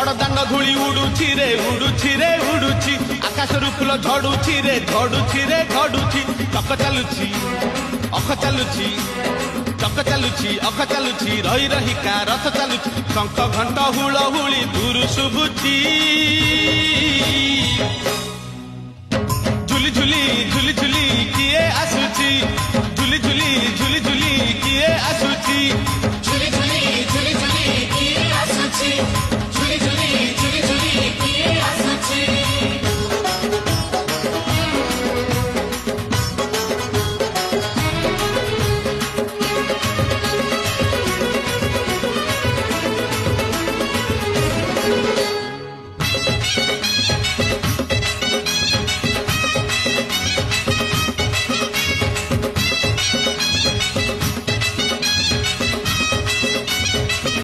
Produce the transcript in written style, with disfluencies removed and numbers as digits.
बड़दांड धूली उड़ुची रे उड़ुची रे उड़ुची आकाशरू फूल झड़ुची रे झड़ुची रे झड़ुची चक चालुची अख चालुची चक चालुची अख चालुची रही रही का रथ चालुची शंख घंट हुलहुली दूर शुभुची झुली झुली झुली झुली किए आसुची झुली झुली झुली झुली किए आसुची झुली झुली झुली